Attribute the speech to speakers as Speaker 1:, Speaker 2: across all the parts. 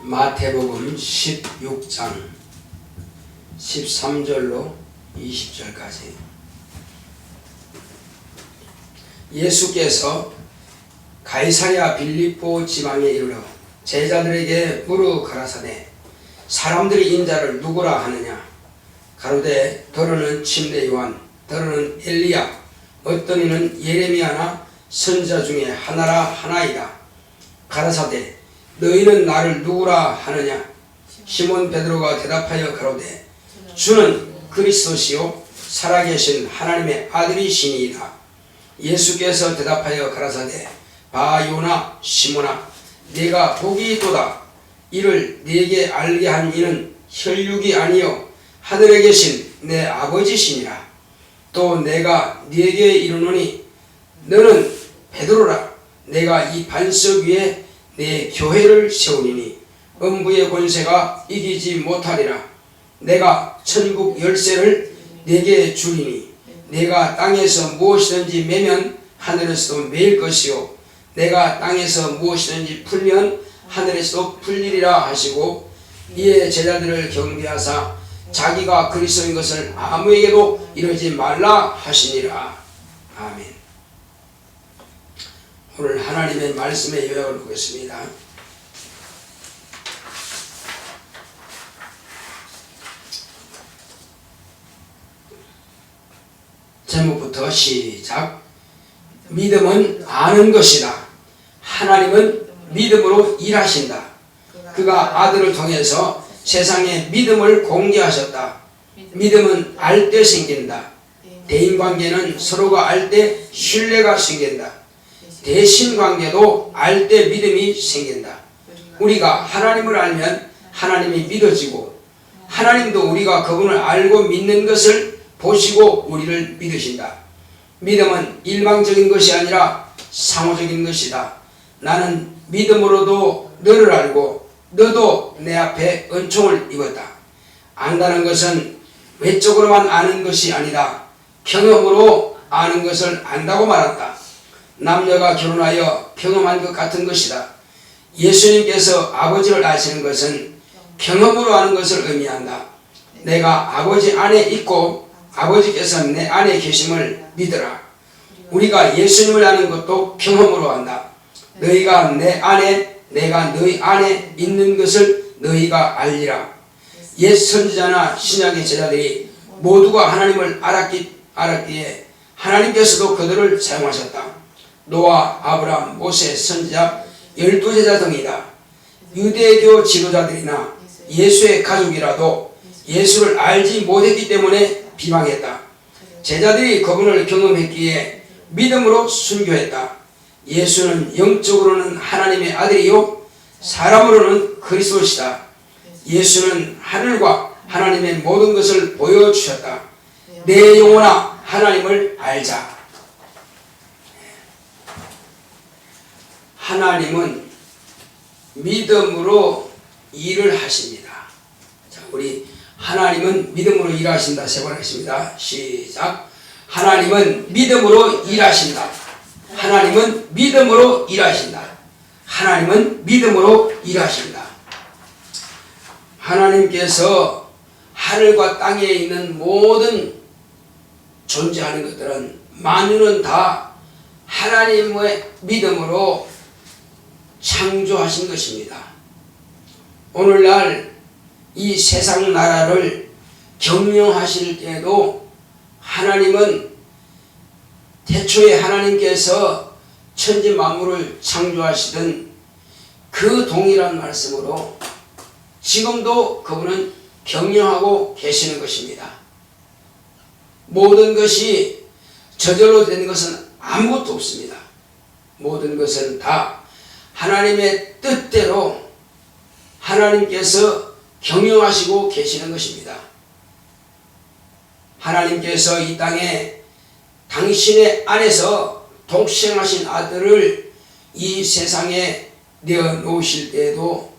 Speaker 1: 마태복음 16장 13절로 20절까지 예수께서 가이사랴 빌립보 지방에 이르러 제자들에게 물어 가라사대 사람들이 인자를 누구라 하느냐. 가로되 더러는 침례 요한, 더러는 엘리야, 어떤 이는 예레미야나 선지자 중에 하나라 하나이다. 가라사대 너희는 나를 누구라 하느냐. 시몬 베드로가 대답하여 가로되 주는 그리스도시요 살아계신 하나님의 아들이시니이다. 예수께서 대답하여 가라사대 바 요나 시몬아 네가 복이 있도다. 이를 네게 알게 한 이는 혈육이 아니요 하늘에 계신 내 아버지시니라. 또 내가 네게 이르노니 너는 베드로라. 내가 이 반석 위에 내 교회를 세우리니 음부의 권세가 이기지 못하리라. 내가 천국 열쇠를 네게 주리니 내가 땅에서 무엇이든지 매면 하늘에서도 매일 것이요 내가 땅에서 무엇이든지 풀면 하늘에서도 풀리리라 하시고 이에 제자들을 경계하사 자기가 그리스도인 것을 아무에게도 이르지 말라 하시니라. 아멘. 오늘 하나님의 말씀의 요약을 보겠습니다. 제목부터 시작. 믿음은 아는 것이다. 하나님은 믿음으로 일하신다. 그가 아들을 통해서 세상에 믿음을 공개하셨다. 믿음은 알 때 생긴다. 대인관계는 서로가 알 때 신뢰가 생긴다. 대신관계도 알 때 믿음이 생긴다. 우리가 하나님을 알면 하나님이 믿어지고 하나님도 우리가 그분을 알고 믿는 것을 보시고 우리를 믿으신다. 믿음은 일방적인 것이 아니라 상호적인 것이다. 나는 믿음으로도 너를 알고 너도 내 앞에 은총을 입었다. 안다는 것은 외적으로만 아는 것이 아니다. 경험으로 아는 것을 안다고 말한다. 남녀가 결혼하여 경험한 것 같은 것이다. 예수님께서 아버지를 아시는 것은 경험으로 아는 것을 의미한다. 내가 아버지 안에 있고 아버지께서 내 안에 계심을 믿어라. 우리가 예수님을 아는 것도 경험으로 한다. 너희가 내 안에 내가 너희 안에 있는 것을 너희가 알리라. 옛 선지자나 신약의 제자들이 모두가 하나님을 알았기에 하나님께서도 그들을 사용하셨다. 노아, 아브라함, 모세, 선지자 12제자 등이다. 유대교 지도자들이나 예수의 가족이라도 예수를 알지 못했기 때문에 비방했다. 제자들이 그분을 경험했기에 믿음으로 순교했다. 예수는 영적으로는 하나님의 아들이요 사람으로는 그리스도시다. 예수는 하늘과 하나님의 모든 것을 보여주셨다. 내 영혼아 하나님을 알자. 하나님은 믿음으로 일을 하십니다. 자, 우리 하나님은 믿음으로 일하신다. 세 번 하겠습니다. 시작. 하나님은 믿음으로 일하신다. 하나님은 믿음으로 일하신다. 하나님은 믿음으로 일하신다. 하나님께서 하늘과 땅에 있는 모든 존재하는 것들은 만유는 다 하나님의 믿음으로 창조하신 것입니다. 오늘날 이 세상 나라를 경영하실 때에도 하나님은 태초에 하나님께서 천지 만물을 창조하시던 그 동일한 말씀으로 지금도 그분은 경영하고 계시는 것입니다. 모든 것이 저절로 된 것은 아무것도 없습니다. 모든 것은 다 하나님의 뜻대로 하나님께서 경영하시고 계시는 것입니다. 하나님께서 이 땅에 당신의 안에서 독생하신 아들을 이 세상에 내어놓으실 때에도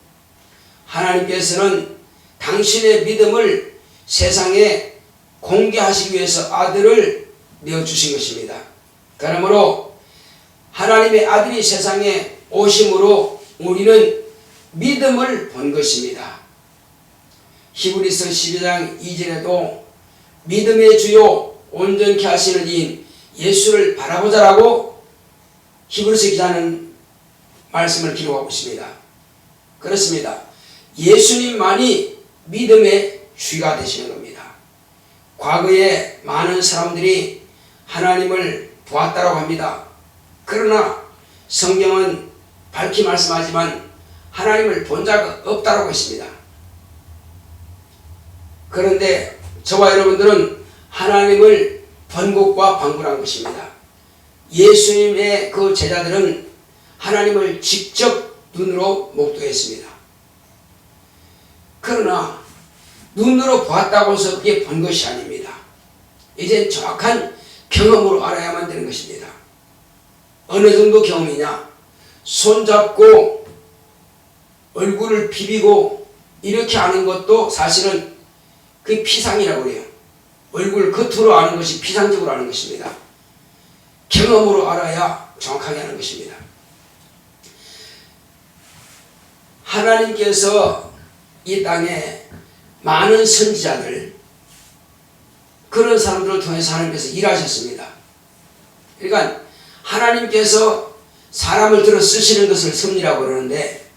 Speaker 1: 하나님께서는 당신의 믿음을 세상에 공개하시기 위해서 아들을 내어주신 것입니다. 그러므로 하나님의 아들이 세상에 오심으로 우리는 믿음을 본 것입니다. 히브리서 12장 2절에도 믿음의 주요 온전케 하시는 이인 예수를 바라보자라고 히브리서 기자는 말씀을 기록하고 있습니다. 그렇습니다. 예수님만이 믿음의 주가 되시는 겁니다. 과거에 많은 사람들이 하나님을 보았다고 합니다. 그러나 성경은 밝히 말씀하지만 하나님을 본 자가 없다고 했습니다. 그런데 저와 여러분들은 하나님을 본 것과 방불한 것입니다. 예수님의 그 제자들은 하나님을 직접 눈으로 목도했습니다. 그러나 눈으로 보았다고 해서 그게 본 것이 아닙니다. 이제 정확한 경험으로 알아야만 되는 것입니다. 어느 정도 경험이냐? 손잡고 얼굴을 비비고 이렇게 아는 것도 사실은 그게 피상이라고 해요. 얼굴 겉으로 아는 것이 피상적으로 아는 것입니다. 경험으로 알아야 정확하게 아는 것입니다. 하나님께서 이 땅에 많은 선지자들, 그런 사람들을 통해서 하나님께서 일하셨습니다. 그러니까 하나님께서 사람을 들어 쓰시는 것을 섭리라고 그러는데,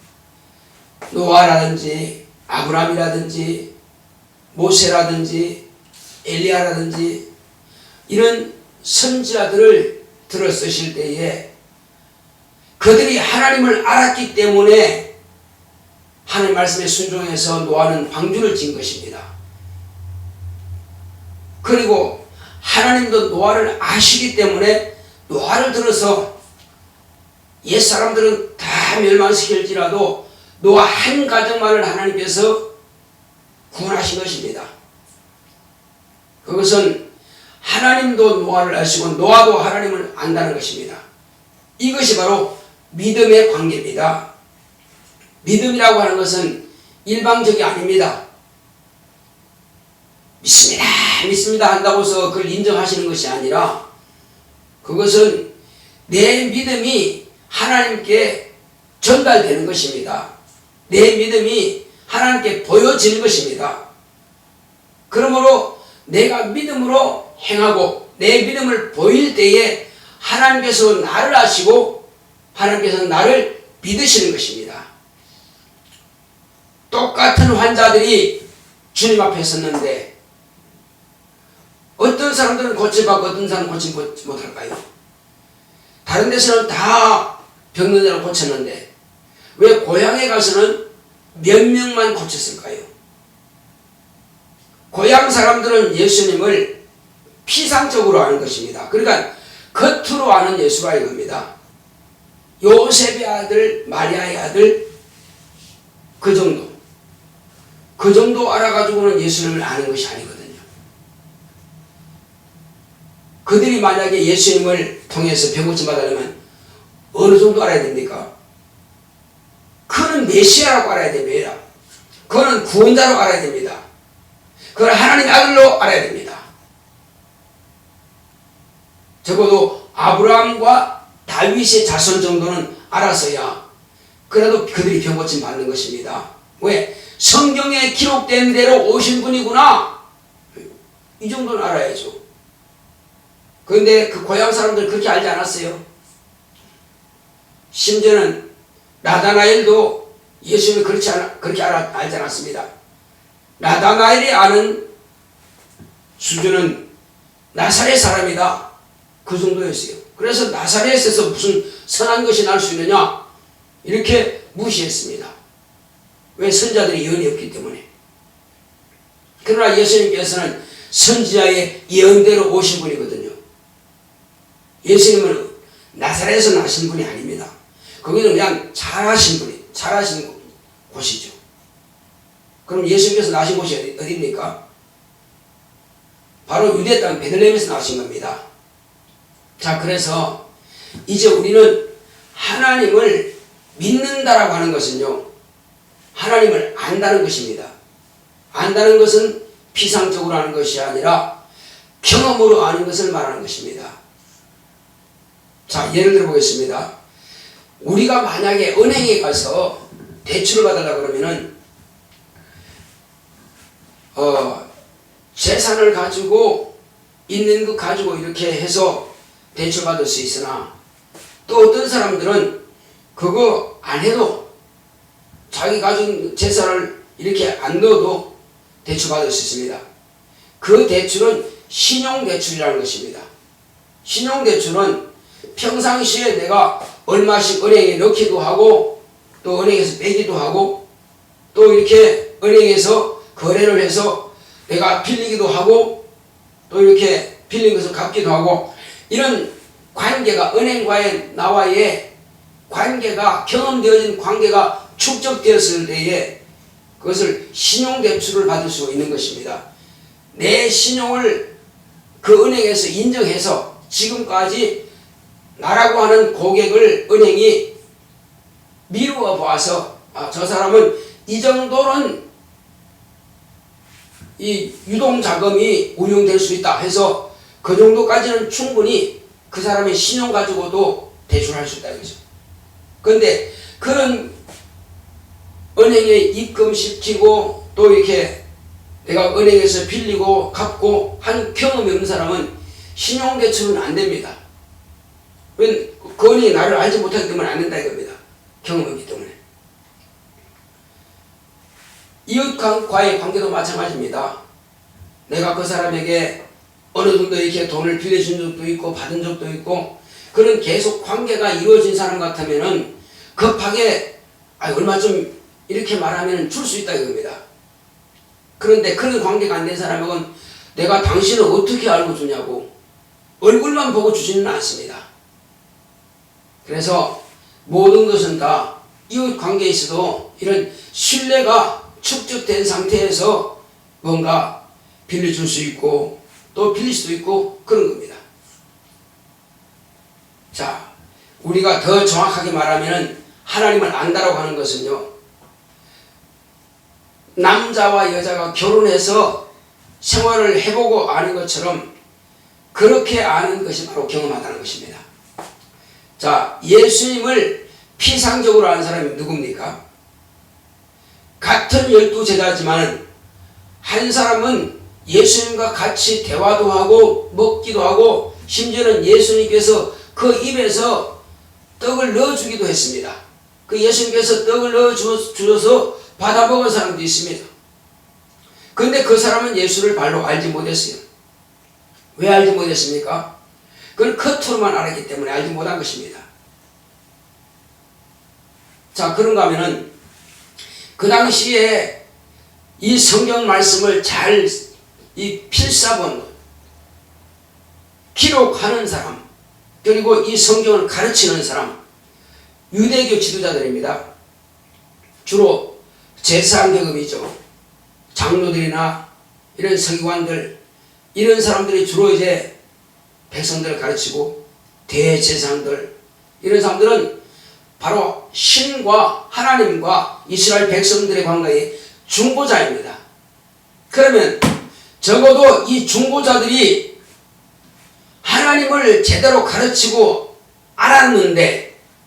Speaker 1: 노아라든지 아브라함이라든지 모세라든지 엘리야라든지 이런 선지자들을 들어 쓰실 때에 그들이 하나님을 알았기 때문에 하나님 말씀에 순종해서 노아는 방주를 지은 것입니다. 그리고 하나님도 노아를 아시기 때문에 노아를 들어서 옛사람들은 다 멸망시킬지라도 노아 한 가정만을 하나님께서 구원하신 것입니다. 그것은 하나님도 노아를 아시고 노아도 하나님을 안다는 것입니다. 이것이 바로 믿음의 관계입니다. 믿음이라고 하는 것은 일방적이 아닙니다. 믿습니다 한다고 해서 그걸 인정하시는 것이 아니라 그것은 내 믿음이 하나님께 전달되는 것입니다. 내 믿음이 하나님께 보여지는 것입니다. 그러므로 내가 믿음으로 행하고 내 믿음을 보일 때에 하나님께서 나를 아시고 하나님께서 나를 믿으시는 것입니다. 똑같은 환자들이 주님 앞에 섰는데 어떤 사람들은 고쳐받고 어떤 사람은 고치지 못할까요? 다른 데서는 다 병든 자를 고쳤는데 왜 고향에 가서는 몇 명만 고쳤을까요? 고향 사람들은 예수님을 피상적으로 아는 것입니다. 그러니까 겉으로 아는 예수가 이겁니다. 요셉의 아들, 마리아의 아들, 그 정도 알아가지고는 예수님을 아는 것이 아니거든요. 그들이 만약에 예수님을 통해서 병고침 받으려면 어느 정도 알아야 됩니까? 그는 메시아라고 알아야 됩니다. 그는 구원자로 알아야 됩니다. 그걸 하나님의 아들로 알아야 됩니다. 적어도 아브라함과 다윗의 자손 정도는 알아서야 그래도 그들이 병고침 받는 것입니다. 왜? 성경에 기록된 대로 오신 분이구나. 이 정도는 알아야죠. 그런데 그 고향 사람들 그렇게 알지 않았어요. 심지어는 나다나엘도 예수님을 그렇게 알지 않았습니다. 나다나엘이 아는 수준은 나사렛 사람이다. 그 정도였어요. 그래서 나사렛에서 무슨 선한 것이 날 수 있느냐? 이렇게 무시했습니다. 왜? 선자들이 예언이 없기 때문에. 그러나 예수님께서는 선지자의 예언대로 오신 분이거든요. 예수님은 나사렛에서 나신 분이 아닙니다. 거기는 그냥 잘하신 곳이죠. 그럼 예수님께서 나신 곳이 어디입니까? 바로 유대 땅 베들레헴에서 나신 겁니다. 자, 그래서 이제 우리는 하나님을 믿는다라고 하는 것은요, 하나님을 안다는 것입니다. 안다는 것은 피상적으로 아는 것이 아니라 경험으로 아는 것을 말하는 것입니다. 자, 예를 들어 보겠습니다. 우리가 만약에 은행에 가서 대출을 받으려고 그러면은 재산을 가지고 있는 것 가지고 이렇게 해서 대출 받을 수 있으나 또 어떤 사람들은 그거 안 해도 자기 가진 재산을 이렇게 안 넣어도 대출 받을 수 있습니다. 그 대출은 신용대출이라는 것입니다. 신용대출은 평상시에 내가 얼마씩 은행에 넣기도 하고 또 은행에서 빼기도 하고 또 이렇게 은행에서 거래를 해서 내가 빌리기도 하고 또 이렇게 빌린 것을 갚기도 하고 이런 관계가 은행과의 나와의 관계가 경험되어진 관계가 축적되었을 때에 그것을 신용대출을 받을 수 있는 것입니다. 내 신용을 그 은행에서 인정해서 지금까지 나라고 하는 고객을 은행이 미루어 봐서 저 사람은 이 정도는 이 유동자금이 운용될 수 있다 해서 그 정도까지는 충분히 그 사람의 신용 가지고도 대출할 수 있다 이거죠. 그런데 그런 은행에 입금시키고 또 이렇게 내가 은행에서 빌리고 갚고 한 경험이 없는 사람은 신용대출은 안 됩니다. 왜? 그 은행이 나를 알지 못하기 때문에 안 된다 이겁니다. 경험이기 때문에. 이웃과의 관계도 마찬가지입니다. 내가 그 사람에게 어느 정도 이렇게 돈을 빌려준 적도 있고 받은 적도 있고 그런 계속 관계가 이루어진 사람 같으면은 급하게 얼마 좀 이렇게 말하면 줄 수 있다 이겁니다. 그런데 그런 관계가 안 된 사람은 내가 당신을 어떻게 알고 주냐고 얼굴만 보고 주지는 않습니다. 그래서 모든 것은 다 이웃 관계에 있어도 이런 신뢰가 축적된 상태에서 뭔가 빌려줄 수 있고 또 빌릴 수도 있고 그런 겁니다. 자, 우리가 더 정확하게 말하면 하나님을 안다라고 하는 것은요, 남자와 여자가 결혼해서 생활을 해보고 아는 것처럼 그렇게 아는 것이 바로 경험하다는 것입니다. 자, 예수님을 피상적으로 아는 사람이 누굽니까? 같은 12제자지만 한 사람은 예수님과 같이 대화도 하고 먹기도 하고 심지어는 예수님께서 그 입에서 떡을 넣어주기도 했습니다. 그 예수님께서 떡을 넣어주셔서 받아먹은 사람도 있습니다. 그런데 그 사람은 예수를 발로 알지 못했어요. 왜 알지 못했습니까? 그건 겉으로만 알았기 때문에 알지 못한 것입니다. 자, 그런가 하면은 그 당시에 이 성경 말씀을 잘 이 필사본 기록하는 사람 그리고 이 성경을 가르치는 사람 유대교 지도자들입니다. 주로 제사장계급이죠. 장로들이나 이런 서기관들 이런 사람들이 주로 이제 백성들을 가르치고 대제사장들 이런 사람들은 바로 신과 하나님과 이스라엘 백성들의 관계의 중보자입니다. 그러면 적어도 이 중보자들이 하나님을 제대로 가르치고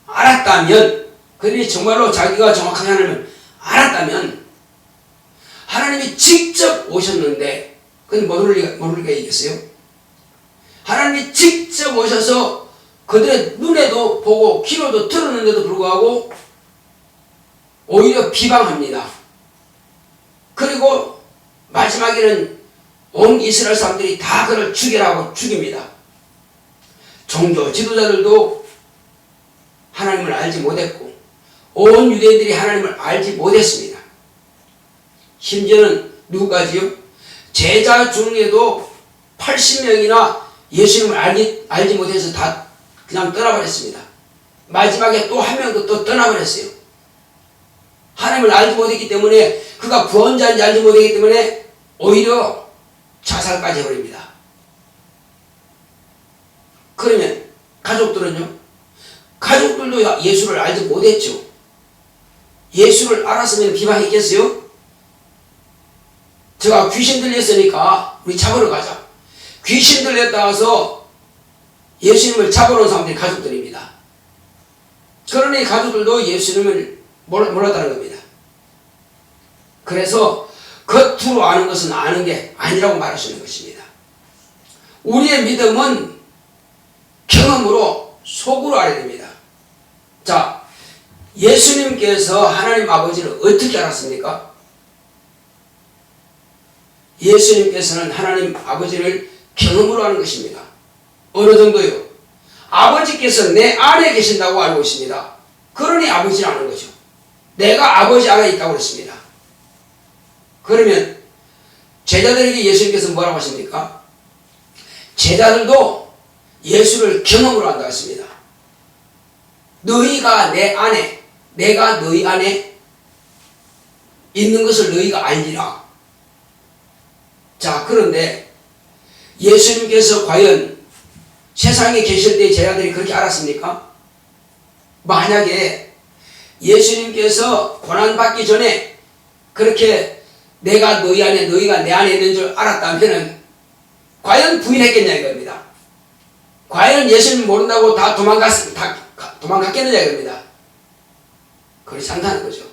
Speaker 1: 알았다면 그들이 정말로 자기가 정확하게 하나님을 알았다면 하나님이 직접 오셨는데 그건 모를 리가 있겠어요? 하나님이 직접 오셔서 그들의 눈에도 보고 귀로도 들었는데도 불구하고 오히려 비방합니다. 그리고 마지막에는 온 이스라엘 사람들이 다 그를 죽이라고 죽입니다. 종교 지도자들도 하나님을 알지 못했고 온 유대인들이 하나님을 알지 못했습니다. 심지어는 누구까지요? 제자 중에도 80명이나 예수님을 알지 못해서 다 그냥 떠나버렸습니다. 마지막에 또 한 명도 또 떠나버렸어요. 하나님을 알지 못했기 때문에 그가 구원자인지 알지 못했기 때문에 오히려 자살까지 해버립니다. 그러면 가족들은요? 가족들도 예수를 알지 못했죠. 예수를 알았으면 비방했겠어요? 제가 귀신 들렸으니까 우리 잡으러 가자. 귀신 들렸다 와서 예수님을 잡으러 온 사람들이 가족들입니다. 그러니 가족들도 예수님을 몰랐다는 겁니다. 그래서 겉으로 아는 것은 아는 게 아니라고 말할 수 있는 것입니다. 우리의 믿음은 경험으로 속으로 알아야 됩니다. 자, 예수님께서 하나님 아버지를 어떻게 알았습니까? 예수님께서는 하나님 아버지를 경험으로 아는 것입니다. 어느 정도요? 아버지께서 내 안에 계신다고 알고 있습니다. 그러니 아버지를 아는 거죠. 내가 아버지 안에 있다고 그랬습니다. 그러면 제자들에게 예수님께서 뭐라고 하십니까? 제자들도 예수를 경험으로 한다고 했습니다. 너희가 내 안에, 내가 너희 안에 있는 것을 너희가 알리라. 자, 그런데 예수님께서 과연 세상에 계실 때 제자들이 그렇게 알았습니까? 만약에 예수님께서 고난받기 전에 그렇게 내가 너희 안에, 너희가 내 안에 있는 줄 알았다면 과연 부인했겠냐 이겁니다. 과연 예수님 모른다고 다 도망갔겠느냐 이겁니다. 그렇지 않다는 거죠.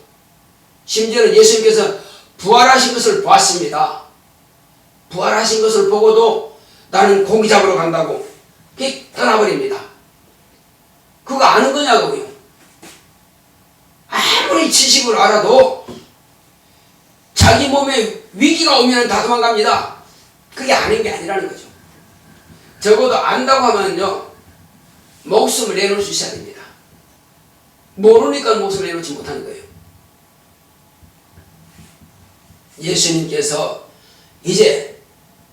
Speaker 1: 심지어는 예수님께서 부활하신 것을 보았습니다. 부활하신 것을 보고도 나는 고기 잡으러 간다고 그게 떠나버립니다. 그거 아는 거냐고요. 아무리 지식으로 알아도 자기 몸에 위기가 오면 다 도망갑니다. 그게 아는 게 아니라는 거죠. 적어도 안다고 하면요, 목숨을 내놓을 수 있어야 됩니다. 모르니까 목숨을 내놓지 못하는 거예요. 예수님께서 이제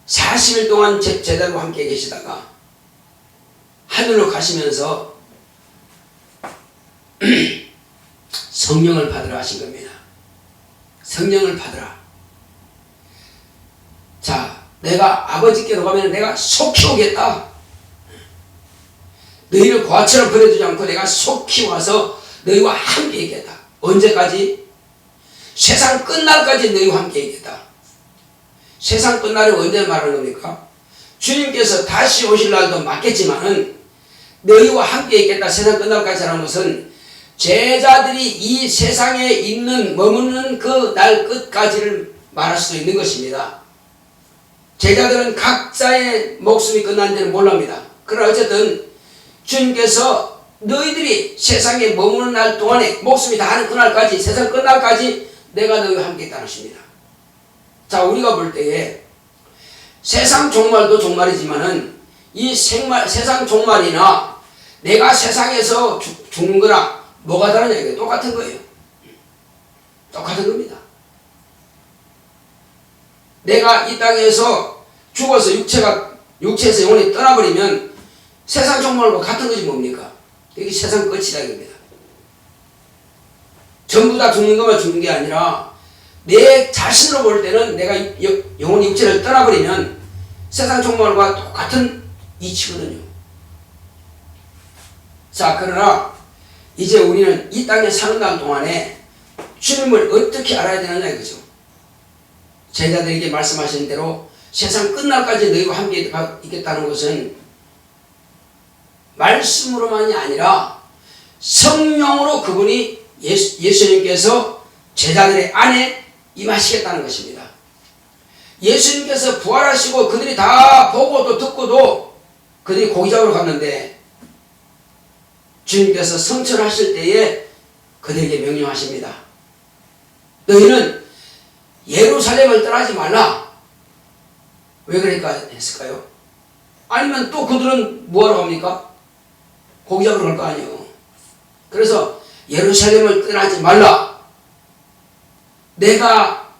Speaker 1: 40일 동안 제자들과 함께 계시다가 하늘로 가시면서 성령을 받으라 하신 겁니다. 성령을 받으라. 자, 내가 아버지께로 가면 내가 속히 오겠다. 너희를 고아처럼 버려두지 않고 내가 속히 와서 너희와 함께 있겠다. 언제까지? 세상 끝날까지 너희와 함께 있겠다. 세상 끝날이 언제 말하는 겁니까? 주님께서 다시 오실 날도 맞겠지만은 너희와 함께 있겠다. 세상 끝날까지 하는 것은 제자들이 이 세상에 있는 머무는 그 날 끝까지를 말할 수도 있는 것입니다. 제자들은 각자의 목숨이 끝난지는 몰랍니다. 그러나 어쨌든 주님께서 너희들이 세상에 머무는 날 동안에 목숨이 다하는 그날까지, 세상 끝날까지 내가 너희와 함께 있다는 것입니다. 자, 우리가 볼 때에 세상 종말도 종말이지만은 이 세상 종말이나 내가 세상에서 죽는 거나 뭐가 다르냐 이게 똑같은 거예요. 똑같은 겁니다. 내가 이 땅에서 죽어서 육체에서 영혼이 떠나버리면 세상 종말과 같은 것이 뭡니까? 이게 세상 끝이다 이겁니다. 전부 다 죽는 것만 죽는 게 아니라 내 자신으로 볼 때는 내가 영혼이 육체를 떠나버리면 세상 종말과 똑같은 이치거든요. 자, 그러나 이제 우리는 이 땅에 사는 날 동안에 주님을 어떻게 알아야 되느냐 이거죠. 제자들에게 말씀하신 대로 세상 끝날까지 너희와 함께 있겠다는 것은 말씀으로만이 아니라 성령으로 그분이 예수님께서 제자들의 안에 임하시겠다는 것입니다. 예수님께서 부활하시고 그들이 다 보고도 듣고도 그들이 고기 잡으러 갔는데 주님께서 성천하실 때에 그들에게 명령하십니다. 너희는 예루살렘을 떠나지 말라. 왜 그러니까 했을까요? 아니면 또 그들은 뭐하러 갑니까? 고기 잡으러 갈 거 아니에요. 그래서 예루살렘을 떠나지 말라. 내가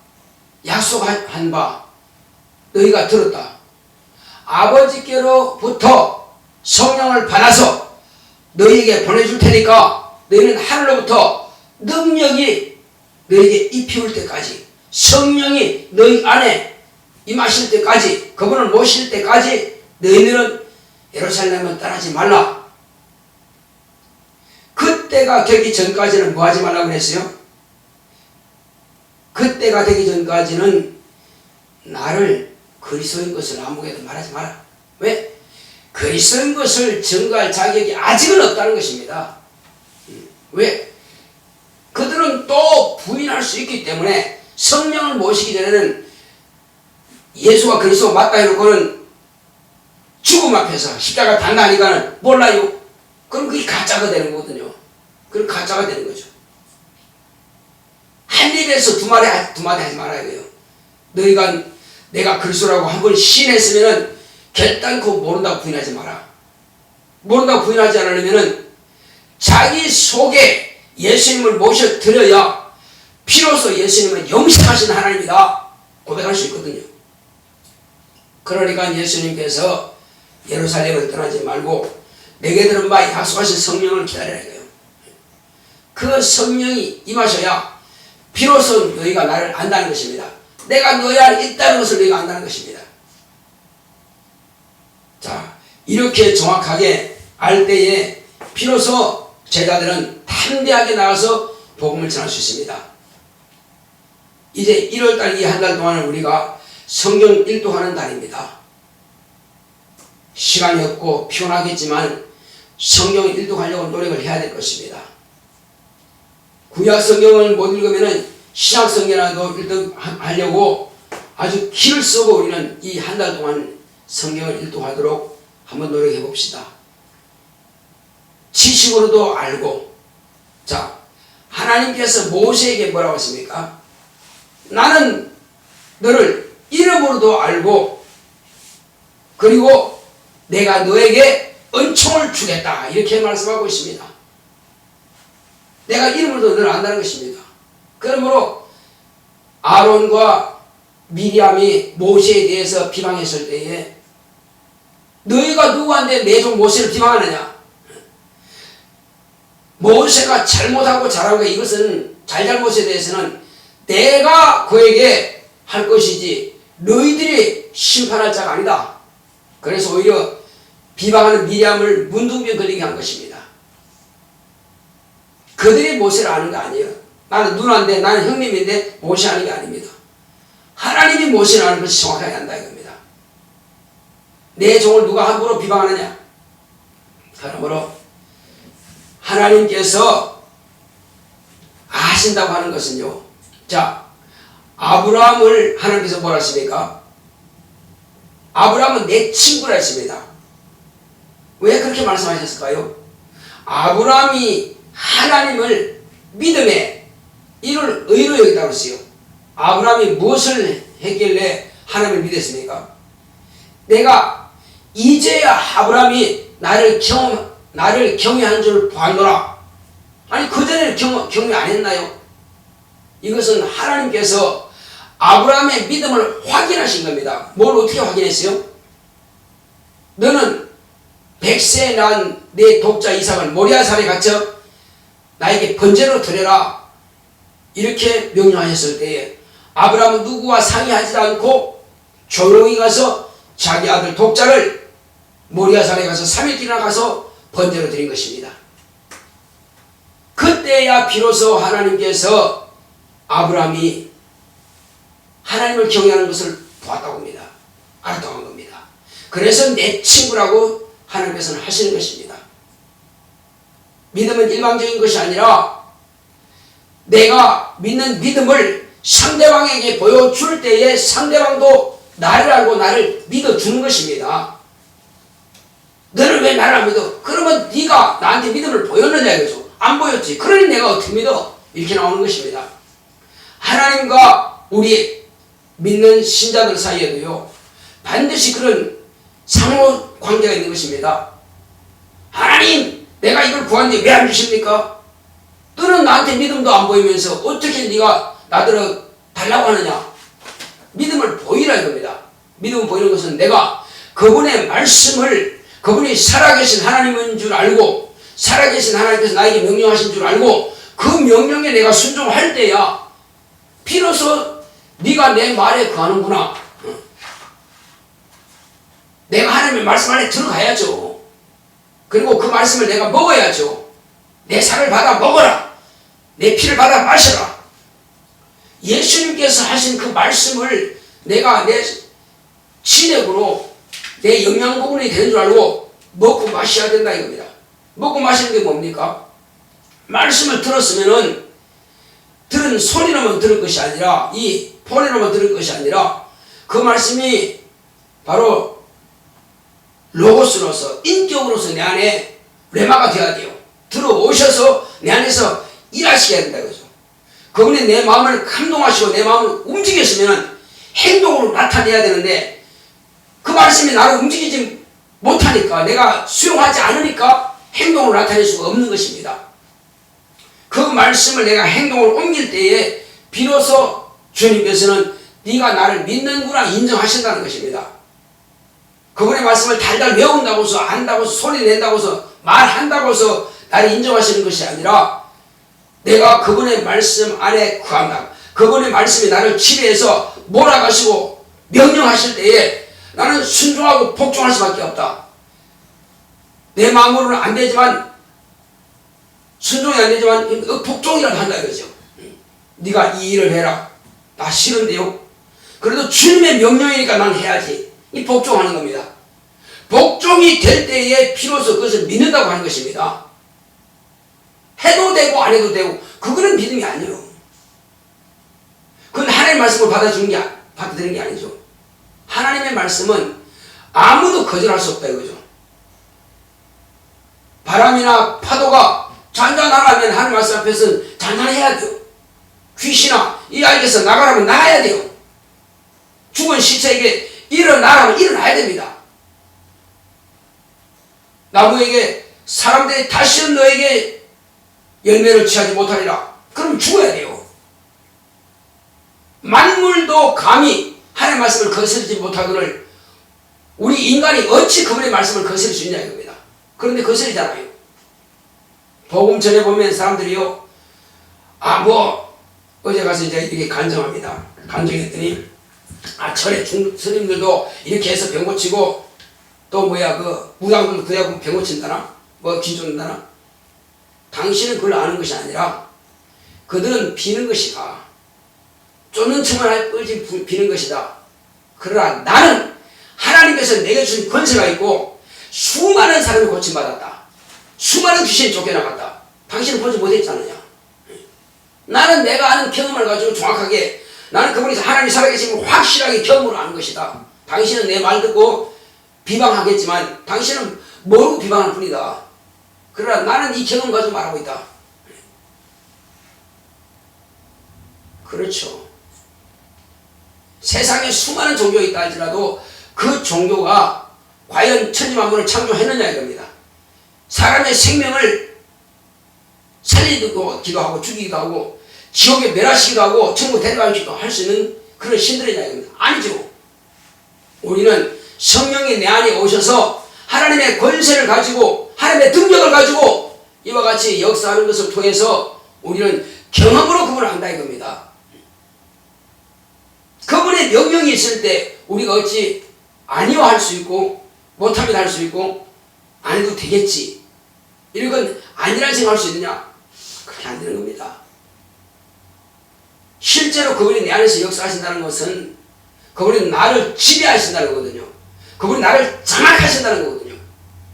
Speaker 1: 약속한 바 너희가 들었다. 아버지께로부터 성령을 받아서 너희에게 보내줄 테니까 너희는 하늘로부터 능력이 너희에게 입혀올 때까지, 성령이 너희 안에 임하실 때까지, 그분을 모실 때까지 너희들은 예루살렘을 떠나지 말라. 그때가 되기 전까지는 뭐 하지 말라고 그랬어요? 그때가 되기 전까지는 나를 그리스도인 것을 아무에게도 말하지 마라. 왜? 그리스도인 것을 증거할 자격이 아직은 없다는 것입니다. 왜? 그들은 그들은 또 부인할 수 있기 때문에 성령을 모시기 전에는 예수가 그리스도 맞다 해놓고는 죽음 앞에서 십자가 단다니까는 몰라요. 그럼 그게 가짜가 되는 거거든요. 그럼 가짜가 되는 거죠. 한 입에서 두 마디 하지 말아야 돼요. 너희가 내가 그리스도라고 한번 시인했으면은 결단코 모른다고 부인하지 마라. 모른다고 부인하지 않으려면은 자기 속에 예수님을 모셔 드려야 비로소 예수님은 영생하신 하나님이다 고백할 수 있거든요. 그러니까 예수님께서 예루살렘을 떠나지 말고 내게 들은 바 약속하신 성령을 기다리라 해요. 그 성령이 임하셔야 비로소 너희가 나를 안다는 것입니다. 내가 너희 안에 있다는 것을 너희가 안다는 것입니다. 자, 이렇게 정확하게 알 때에 비로소 제자들은 담대하게 나가서 복음을 전할 수 있습니다. 이제 1월달 이 한 달 동안은 우리가 성경 일독하는 달입니다. 시간이 없고 피곤하겠지만 성경을 일독하려고 노력을 해야 될 것입니다. 구약 성경을 못 읽으면 신약 성경이라도 일독하려고 아주 기를 쓰고 우리는 이 한 달 동안 성경을 일독하도록 한번 노력해 봅시다. 지식으로도 알고. 자, 하나님께서 모세에게 뭐라고 했습니까? 나는 너를 이름으로도 알고 그리고 내가 너에게 은총을 주겠다 이렇게 말씀하고 있습니다. 내가 이름으로도 너를 안다는 것입니다. 그러므로 아론과 미리암이 모세에 대해서 비방했을 때에 너희가 누구한테 내 종 모세를 비방하느냐? 모세가 잘못하고 잘한 거 이것은 잘잘못에 대해서는 내가 그에게 할 것이지 너희들이 심판할 자가 아니다. 그래서 오히려 비방하는 미리암을 문둥병 걸리게 한 것입니다. 그들이 모세를 아는 거 아니에요. 나는 누나인데 나는 형님인데 모세 아는 게 아닙니다. 하나님이 모세를 아는 것이 정확하게 안다 이겁니다. 내 종을 누가 함부로 비방하느냐? 그러므로 하나님께서 아신다고 하는 것은요. 자, 아브라함을 하나님께서 뭐라 했습니까? 아브라함은 내 친구라 했습니다. 왜 그렇게 말씀하셨을까요? 아브라함이 하나님을 믿음에 이를 의로 여기다고 했어요. 아브라함이 무엇을 했길래 하나님을 믿었습니까? 내가 이제야 아브라함이 나를 경외한 줄 보았노라. 아니 그전에 경외 안 했나요? 이것은 하나님께서 아브라함의 믿음을 확인하신 겁니다. 뭘 어떻게 확인했어요? 너는 100세에 낳은 내 독자 이삭을 모리아산에 갇혀 나에게 번제로 드려라 이렇게 명령하셨을 때에 아브라함은 누구와 상의하지도 않고 조용히 가서 자기 아들 독자를 모리아산에 가서 3일길이나 가서 번제로 드린 것입니다. 그때야 비로소 하나님께서 아브라함이 하나님을 경외하는 것을 보았다고 합니다. 알았다고 한 겁니다. 그래서 내 친구라고 하나님께서는 하시는 것입니다. 믿음은 일방적인 것이 아니라 내가 믿는 믿음을 상대방에게 보여줄 때에 상대방도 나를 알고 나를 믿어주는 것입니다. 너는 왜 나를 안 믿어? 그러면 네가 나한테 믿음을 보였느냐 이거죠. 안 보였지. 그러니 내가 어떻게 믿어? 이렇게 나오는 것입니다. 하나님과 우리 믿는 신자들 사이에도요. 반드시 그런 상호 관계가 있는 것입니다. 하나님 내가 이걸 구하는데 왜 안 주십니까? 너는 나한테 믿음도 안 보이면서 어떻게 네가 나더러 달라고 하느냐? 믿음을 보이라 이겁니다. 믿음을 보이는 것은 내가 그분의 말씀을 그분이 살아계신 하나님인 줄 알고 살아계신 하나님께서 나에게 명령하신 줄 알고 그 명령에 내가 순종할 때야 비로소 네가 내 말에 거하는구나. 내가 하나님의 말씀 안에 들어가야죠. 그리고 그 말씀을 내가 먹어야죠. 내 살을 받아 먹어라. 내 피를 받아 마셔라. 예수님께서 하신 그 말씀을 내가 내 진액으로 내 영양 부분이 되는 줄 알고 먹고 마셔야 된다 이겁니다. 먹고 마시는 게 뭡니까? 말씀을 들었으면은 들은 소리로만 들을 것이 아니라, 이 폰으로만 들을 것이 아니라 그 말씀이 바로 로고스로서, 인격으로서 내 안에 레마가 되어야 돼요. 들어오셔서 내 안에서 일하시게 된다 이거죠. 그분이 내 마음을 감동하시고 내 마음을 움직였으면 행동으로 나타내야 되는데, 그 말씀이 나를 움직이지 못하니까, 내가 수용하지 않으니까 행동으로 나타낼 수가 없는 것입니다. 그 말씀을 내가 행동으로 옮길 때에 비로소 주님께서는 네가 나를 믿는구나 인정하신다는 것입니다. 그분의 말씀을 달달 외운다고 해서, 안다고 해서, 소리 낸다고 해서, 말한다고 해서 나를 인정하시는 것이 아니라, 내가 그분의 말씀 안에 구한다. 그분의 말씀이 나를 지배해서 몰아가시고 명령하실 때에 나는 순종하고 복종할 수밖에 없다. 내 마음으로는 안 되지만, 순종이 안 되지만 복종이라도 한다 이거죠. 네가 이 일을 해라. 나 싫은데요. 그래도 주님의 명령이니까 난 해야지. 이 복종하는 겁니다. 복종이 될 때에 비로소 그것을 믿는다고 하는 것입니다. 해도 되고 안 해도 되고, 그거는 믿음이 아니에요. 그건 하나님의 말씀을 받아들이는 게 아니죠. 하나님의 말씀은 아무도 거절할 수 없다 이거죠. 바람이나 파도가 잔잔하라면 하나님 말씀 앞에서는 잔잔해야 돼요. 귀신아 이 아이에서 나가라면 나가야 돼요. 죽은 시체에게 일어나라면 일어나야 됩니다. 나무에게 사람들이 다시는 너에게 열매를 취하지 못하리라. 그럼 죽어야 돼요. 만물도 감히 하나님의 말씀을 거스르지 못하거늘 우리 인간이 어찌 그분의 말씀을 거스릴 수 있냐 이겁니다. 그런데 거스리잖아요. 복음 전해보면 사람들이요, 어제 가서 이제 이렇게 간증합니다. 간증했더니, 철에 스님들도 이렇게 해서 병 고치고, 또 무당들도 그래야 병 고친다나? 기존다나? 당신은 그걸 아는 것이 아니라, 그들은 비는 것이다. 쫓는 척을 할 뻔히 비는 것이다. 그러나 나는 하나님께서 내게 주신 권세가 있고, 수많은 사람이 고침받았다. 수많은 귀신이 쫓겨나갔다. 당신은 보지 못했잖느냐. 나는 내가 아는 경험을 가지고 정확하게, 나는 그분이 하나님이 살아계심을 확실하게 경험으로 아는 것이다. 당신은 내 말 듣고 비방하겠지만 당신은 모르고 비방할 뿐이다. 그러나 나는 이 경험 가지고 말하고 있다. 그렇죠. 세상에 수많은 종교가 있다 할지라도 그 종교가 과연 천지만물을 창조했느냐 이겁니다. 사람의 생명을 살리기도 하고 죽이기도 하고 지옥에 멸하시기도 하고 천국 데려가기도 할 수 있는 그런 신들이냐 이겁니다. 아니죠. 우리는 성령이 내 안에 오셔서 하나님의 권세를 가지고 하나님의 능력을 가지고 이와 같이 역사하는 것을 통해서 우리는 경험으로 그분을 안다 이겁니다. 그분의 명령이 있을 때 우리가 어찌 아니요 할 수 있고 못하면 할 수 있고 안 해도 되겠지, 이런 건 아니라는 생각할 수 있느냐? 그렇게 안 되는 겁니다. 실제로 그분이 내 안에서 역사하신다는 것은 그분이 나를 지배하신다는 거거든요. 그분이 나를 장악하신다는 거거든요.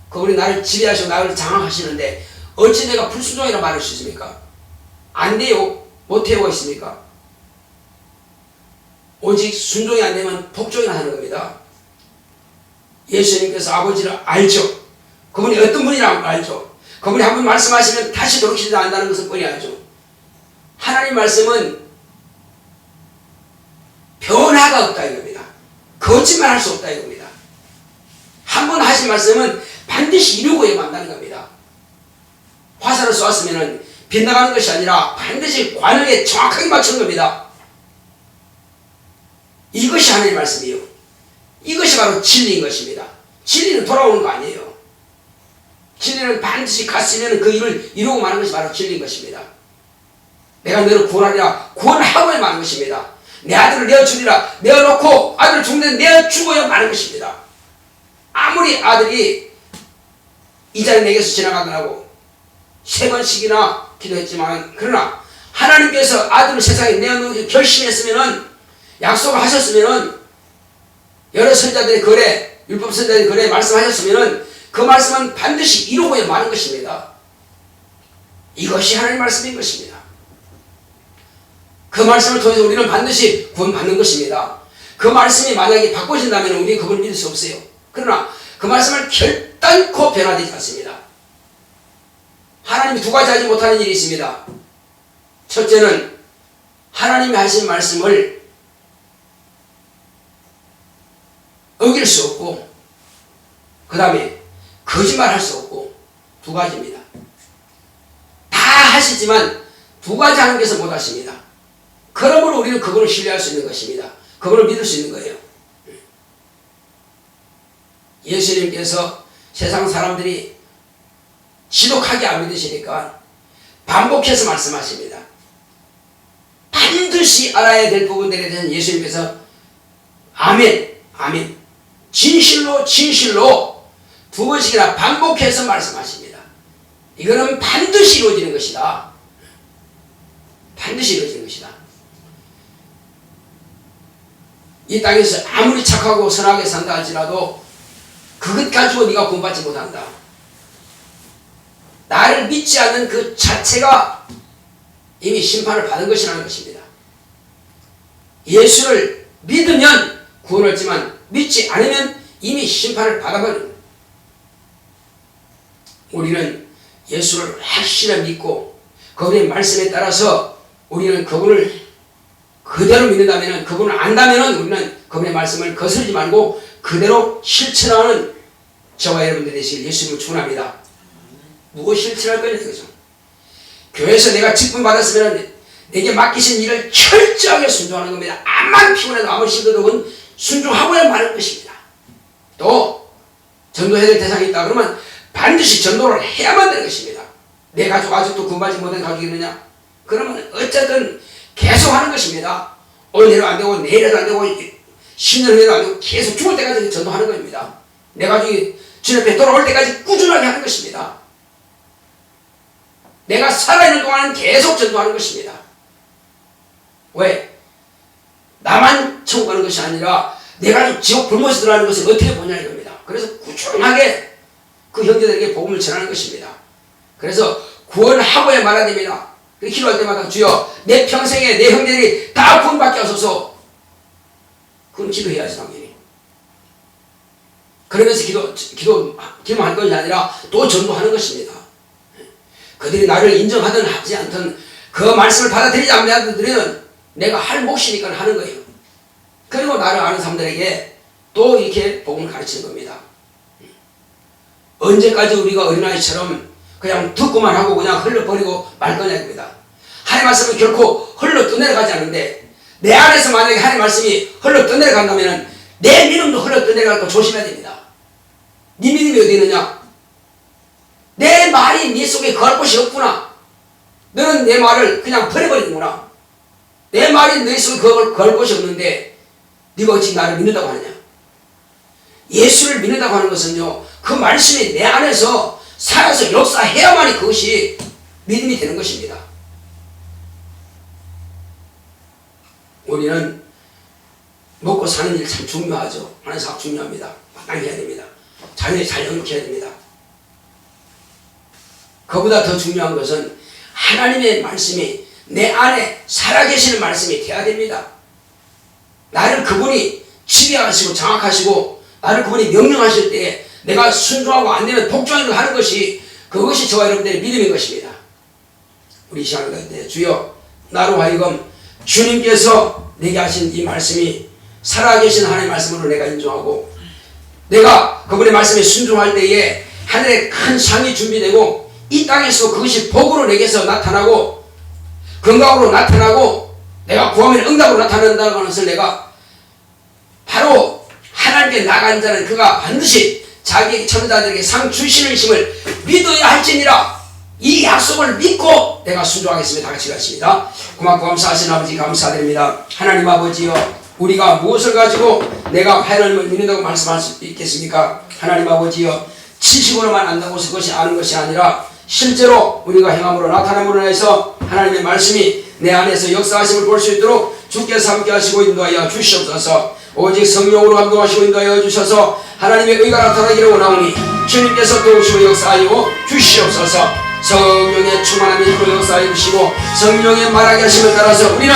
Speaker 1: 그분이 나를 지배하시고 나를 장악하시는데 어찌 내가 불순종이라 말할 수 있습니까? 안 돼요. 못해요가 있습니까? 오직 순종이 안 되면 복종이나 하는 겁니다. 예수님께서 아버지를 알죠. 그분이 어떤 분이라는 걸 알죠. 그분이 한 번 말씀하시면 다시 돌이키지 않는다는 것을 뻔히 알죠. 하나님 말씀은 변화가 없다 이겁니다. 거짓말 할 수 없다 이겁니다. 한 번 하신 말씀은 반드시 이루고야 만다는 겁니다. 화살을 쏘았으면 빗나가는 것이 아니라 반드시 관역에 정확하게 맞추는 겁니다. 이것이 하나님의 말씀이에요. 이것이 바로 진리인 것입니다. 진리는 돌아오는 거 아니에요. 진리는 반드시 갔으면 그 일을 이루고 마는 것이 바로 진리인 것입니다. 내가 너를 구원하리라 구원하고야 마는 것입니다. 내 아들을 내어주리라 내어놓고 아들 죽는데 내어주고야 마는 것입니다. 아무리 아들이 이 자리 내게서 지나가더라고 3번씩이나 기도했지만, 그러나 하나님께서 아들을 세상에 내어놓기 결심했으면은, 약속을 하셨으면은, 여러 선자들의 거래, 율법 선자들의 거래 말씀하셨으면은 그 말씀은 반드시 이루고야 마는 것입니다. 이것이 하나님의 말씀인 것입니다. 그 말씀을 통해서 우리는 반드시 구원받는 것입니다. 그 말씀이 만약에 바꿔진다면 우리 그걸 믿을 수 없어요. 그러나 그 말씀을 결단코 변화되지 않습니다. 하나님이 두 가지 하지 못하는 일이 있습니다. 첫째는 하나님이 하신 말씀을 어길 수 없고, 그 다음에 거짓말할 수 없고, 두 가지입니다. 다 하시지만 두 가지 하는 것은 못 하십니다. 그러므로 우리는 그분을 신뢰할 수 있는 것입니다. 그분을 믿을 수 있는 거예요. 예수님께서 세상 사람들이 지독하게 안 믿으시니까 반복해서 말씀하십니다. 반드시 알아야 될 부분들에 대해서 예수님께서 아멘, 아멘, 진실로, 진실로 두 번씩이나 반복해서 말씀하십니다. 이거는 반드시 이루어지는 것이다. 반드시 이루어지는 것이다. 이 땅에서 아무리 착하고 선하게 산다 할지라도 그것 가지고 네가 구원받지 못한다. 나를 믿지 않는 그 자체가 이미 심판을 받은 것이라는 것입니다. 예수를 믿으면 구원을 얻지만 믿지 않으면 이미 심판을 받아버립니다. 우리는 예수를 확실히 믿고 그분의 말씀에 따라서 우리는 그분을 그대로 믿는다면, 그분을 안다면 우리는 그분의 말씀을 거스르지 말고 그대로 실천하는 저와 여러분들이 되시길 예수님을 축원합니다. 무엇 실천할 거냐 이거죠. 교회에서 내가 직분 받았으면 내게 맡기신 일을 철저하게 순종하는 겁니다. 암만 피곤해도 아무리 힘들어도 순종하고야 마는 것입니다. 또 전도해야 될 대상이 있다 그러면 반드시 전도를 해야만 되는 것입니다. 내 가족 아직도 구원받지 못한 가족이 있느냐? 그러면 어쨌든 계속 하는 것입니다. 오늘도 안 되고 내일도 안 되고 10년 후에도 안 되고 계속 죽을 때까지 전도하는 겁니다. 내 가족이 주님 앞에 돌아올 때까지 꾸준하게 하는 것입니다. 내가 살아있는 동안은 계속 전도하는 것입니다. 왜? 나만 천국 가는 것이 아니라 내 가족 지옥 불못에 들어가는 것을 어떻게 보냐 이겁니다. 그래서 꾸준하게 그 형제들에게 복음을 전하는 것입니다. 그래서 구원하고야 말아야 됩니다. 기도할 때마다 주여 내 평생에 내 형제들이 다 구원받게 하소서. 그건 기도해야지 당연히. 그러면서 기도할 것이 아니라 또 전도하는 것입니다. 그들이 나를 인정하든 하지 않든 그 말씀을 받아들이지 않는 들은 내가 할 몫이니까 하는 거예요. 그리고 나를 아는 사람들에게 또 이렇게 복음을 가르치는 겁니다. 언제까지 우리가 어린아이처럼 그냥 듣고만 하고 그냥 흘러버리고 말 거냐 이겁니다. 하나님 말씀은 결코 흘러 떠내려가지 않는데 내 안에서 만약에 하나님 말씀이 흘러 떠내려간다면 내 믿음도 흘러 떠내려갈 거 조심해야 됩니다. 네 믿음이 어디 있느냐? 내 말이 네 속에 거할 곳이 없구나. 너는 내 말을 그냥 버려버리는구나. 내 말이 네 속에 거할 곳이 없는데 네가 어찌 나를 믿는다고 하느냐? 예수를 믿는다고 하는 것은요, 그 말씀이 내 안에서 살아서 역사해야만이 그것이 믿음이 되는 것입니다. 우리는 먹고 사는 일 참 중요하죠. 하는 사업 중요합니다. 마땅히 해야 됩니다. 자녀에 잘 영육해야 됩니다. 그보다 더 중요한 것은 하나님의 말씀이 내 안에 살아계시는 말씀이 되어야 됩니다. 나를 그분이 지배하시고 장악하시고 나를 그분이 명령하실 때에 내가 순종하고 안 되면 복종하는 하는 것이 그것이 저와 여러분들의 믿음인 것입니다. 우리 이 시간을 가질 때 주여 나로 하여금 주님께서 내게 하신 이 말씀이 살아계신 하나님의 말씀으로 내가 인정하고 내가 그분의 말씀에 순종할 때에 하늘에 큰 상이 준비되고 이 땅에서 그것이 복으로 내게서 나타나고 건강으로 나타나고 내가 구하면 응답으로 나타난다는 것을 내가 바로 하나님께 나간 자는 그가 반드시 자기 천자들에게 상 주시는 힘을 믿어야 할지니라. 이 약속을 믿고 내가 순종하겠습니다. 다 같이 가겠습니다. 고맙고 감사하신 아버지 감사드립니다. 하나님 아버지여 우리가 무엇을 가지고 내가 하나님을 믿는다고 말씀할 수 있겠습니까? 하나님 아버지여 지식으로만 안다고 해서 그것이 아는 것이 아니라 실제로 우리가 행함으로 나타남으로 해서 하나님의 말씀이 내 안에서 역사하심을 볼 수 있도록 주께서 함께 하시고 인도하여 주시옵소서. 오직 성령으로 감동하시고 인도하여 주셔서 하나님의 의가 나타나기를 원하오니 주님께서 도우시고 역사하여 주시옵소서. 성령의 충만함이 힘으로 역사하여 주시고 성령의 말하게 하심을 따라서 우리는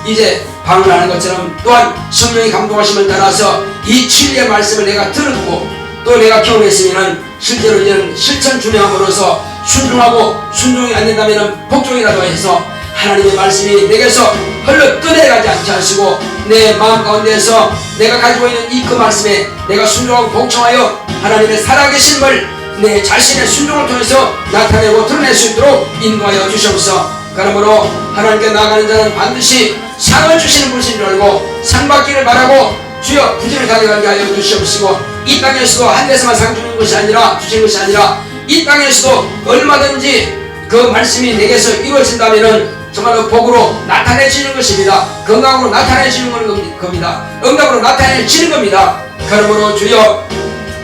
Speaker 1: 이제 방문하는 것처럼 또한 성령의 감동하심을 따라서 이 진리의 말씀을 내가 들었고 또 내가 경험했으면 실제로 이제는 실천 준행함으로써 순종하고 순종이 안 된다면 복종이라도 해서 하나님의 말씀이 내게서 흘러 떠내가지 않게 하시고 내 마음 가운데에서 내가 가지고 있는 이 그 말씀에 내가 순종하고 복종하여 하나님의 살아계심을 내 자신의 순종을 통해서 나타내고 드러낼 수 있도록 인도하여 주시옵소서. 그러므로 하나님께 나아가는 자는 반드시 상을 주시는 분이신 줄 알고 상 받기를 바라고 주여 부지런히 달려가게 하여 주시옵시고 이 땅에서도 한 데서만 상 주는 것이 아니라 주신 것이 아니라 이 땅에서도 얼마든지 그 말씀이 내게서 이루어진다면은 정말로 복으로 나타내지는 것입니다. 건강으로 나타내지는 겁니다. 응답으로 나타내지는 겁니다. 그러므로 주여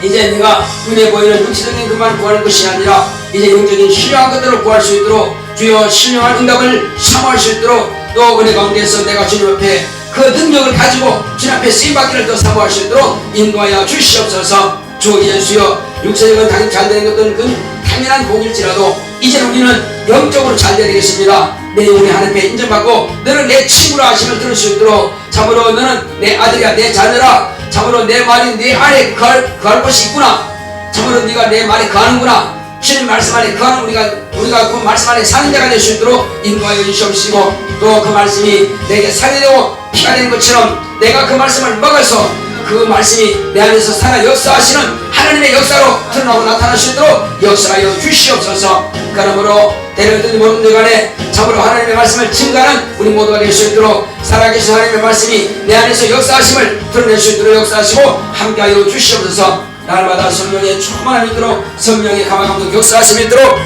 Speaker 1: 이제 내가 눈에 보이는 육체적인 것만 구하는 것이 아니라 이제 영적인 신령한 것들을 구할 수 있도록 주여 신령한 응답을 사모할 수 있도록 또 은혜 가운데서 내가 주님 앞에 그 능력을 가지고 주님 앞에 쓰임받기를 더 사모할 수 있도록 인도하여 주시옵소서. 주 예수여 육체적으로 당연히 잘 되는 것들은 그 당연한 복일지라도 이제 우리는 영적으로 잘 되야 되겠습니다. 내 영혼이 하나님께 인정받고 너는 내 친구라 하심을 들을 수 있도록 참으로 너는 내 아들이야 내 자녀라 참으로 내 말이 네 안에 거할 것이 있구나 참으로 네가 내 말에 거하는구나 주님 말씀 안에 거하는 우리가 그 말씀 안에 사는 자가 될 수 있도록 인도하여 주시옵시고 또 그 말씀이 내게 살이 되고 피가 되는 것처럼 내가 그 말씀을 먹어서 그 말씀이 내 안에서 살아 역사하시는 하나님의 역사로 드러나고 나타날 수 있도록 역사하여 주시옵소서. 그러므로 때려든 모든 들 간에 참으로 하나님의 말씀을 증거하는 우리 모두가 될 수 있도록 살아계신 하나님의 말씀이 내 안에서 역사하심을 드러낼 수 있도록 역사하시고 함께하여 주시옵소서. 날마다 성령의 충만함이 있도록 성령의 감화감독 역사하심이 있도록